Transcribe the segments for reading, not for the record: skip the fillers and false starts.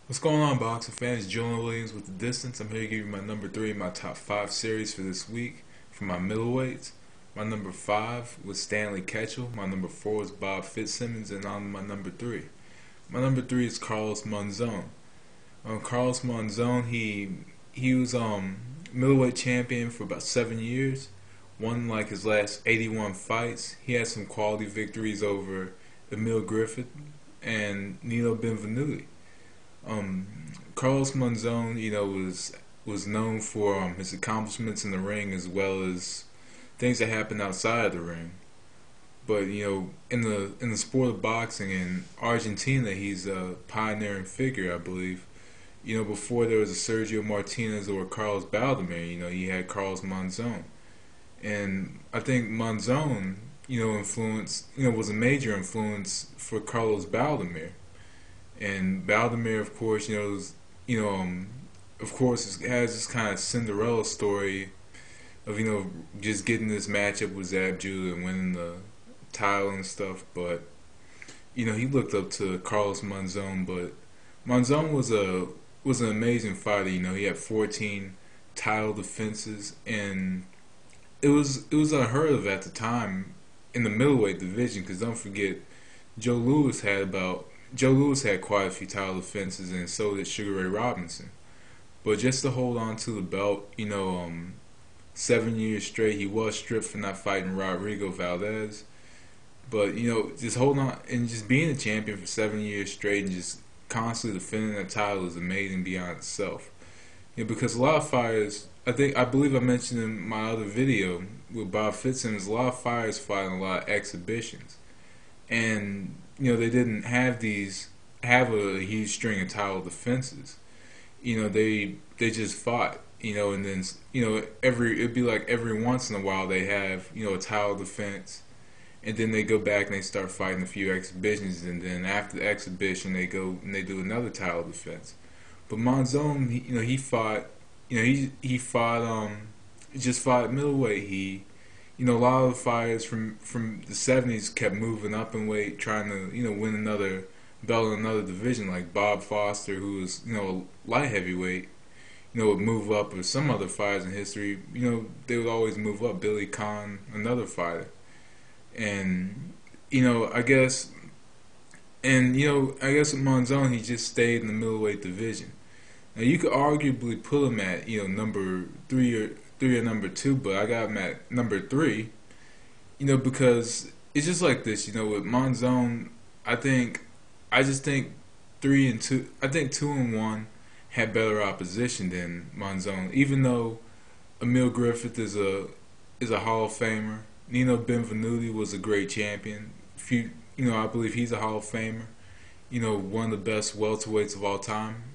What's going on, boxing fans? Julian Williams with The Distance. I'm here to give you my number 3 in my top 5 series for this week for my middleweights. My number 5 was Stanley Ketchel. My number 4 was Bob Fitzsimmons, and on my number 3. My number 3 is Carlos Monzon. Carlos Monzon, he was middleweight champion for about 7 years. Won like his last 81 fights. He had some quality victories over Emil Griffith and Nino Benvenuti. Um, Carlos Monzon, was known for his accomplishments in the ring as well as things that happened outside of the ring. But in the sport of boxing in Argentina, he's a pioneering figure, I believe. Before there was a Sergio Martinez or Carlos Baldomir, you had Carlos Monzon, and I think Monzon, was a major influence for Carlos Baldomir. And Baldomir, of course, of course, has this kind of Cinderella story of just getting this matchup with Zab Judah and winning the title and stuff. But he looked up to Carlos Monzon. But Monzon was an amazing fighter. He had 14 title defenses, and it was unheard of at the time in the middleweight division. Because don't forget, Joe Louis had quite a few title defenses, and so did Sugar Ray Robinson. But just to hold on to the belt, 7 years straight, he was stripped for not fighting Rodrigo Valdez. But just holding on and just being a champion for 7 years straight and just constantly defending that title is amazing beyond itself. Because a lot of fighters, I believe I mentioned in my other video with Bob Fitzsimmons, a lot of fighters fight in a lot of exhibitions, and they didn't have a huge string of title defenses. They just fought. And then it'd be like every once in a while they have a title defense, and then they go back and they start fighting a few exhibitions, and then after the exhibition they go and they do another title defense. But Monzon, he fought. He fought. Just fought middleweight. A lot of the fighters from the '70s kept moving up in weight, trying to win another belt in another division. Like Bob Foster, who was light heavyweight, would move up, or some other fighters in history, they would always move up. Billy Conn, another fighter, and I guess, I guess with Monzon, he just stayed in the middleweight division. Now you could arguably put him at number three or number two, but I got him at number three. Because it's just like this. With Monzon, I just think 3-2. I think 2-1 had better opposition than Monzon. Even though Emil Griffith is a Hall of Famer, Nino Benvenuti was a great champion. I believe he's a Hall of Famer. One of the best welterweights of all time.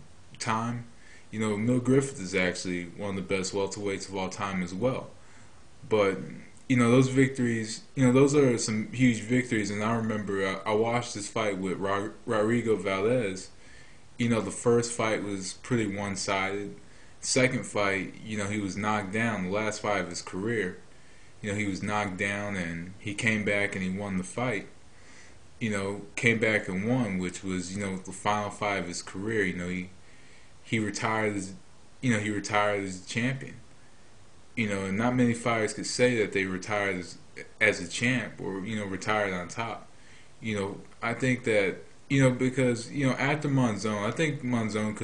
Emil Griffith is actually one of the best welterweights of all time as well. But those victories, those are some huge victories. And I remember I watched this fight with Rodrigo Valdez. The first fight was pretty one-sided. Second fight, he was knocked down. The last fight of his career, he was knocked down, and he came back and he won the fight. Came back and won, which was the final fight of his career. He retired as a champion. And not many fighters could say that they retired as a champ, or retired on top. I think that because after Monzon, I think Monzon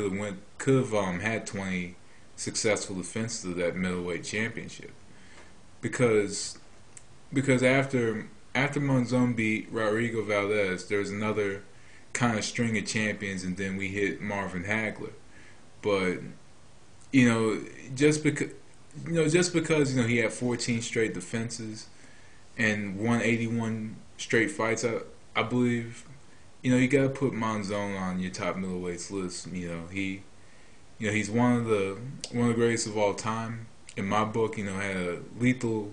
could have had 20 successful defenses of that middleweight championship, because after Monzon beat Rodrigo Valdez, there was another kind of string of champions, and then we hit Marvin Hagler. But just because he had 14 straight defenses and won 81 straight fights, I believe you gotta put Monzon on your top middleweights list. He's one of the greatest of all time in my book. Had a lethal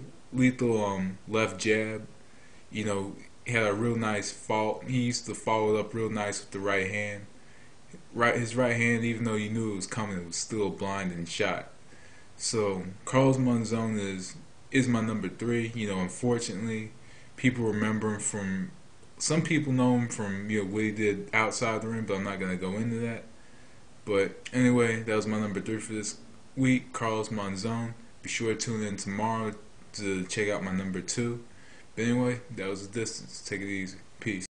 left jab. He had a real nice fall. He used to follow it up real nice with the right hand. His right hand, even though you knew it was coming, it was still a blinding shot. So Carlos Monzon is my number three. Unfortunately, people remember him some people know him from what he did outside the ring, but I'm not gonna go into that. But anyway, that was my number 3 for this week, Carlos Monzon. Be sure to tune in tomorrow to check out my number 2. But anyway, that was the distance. Take it easy. Peace.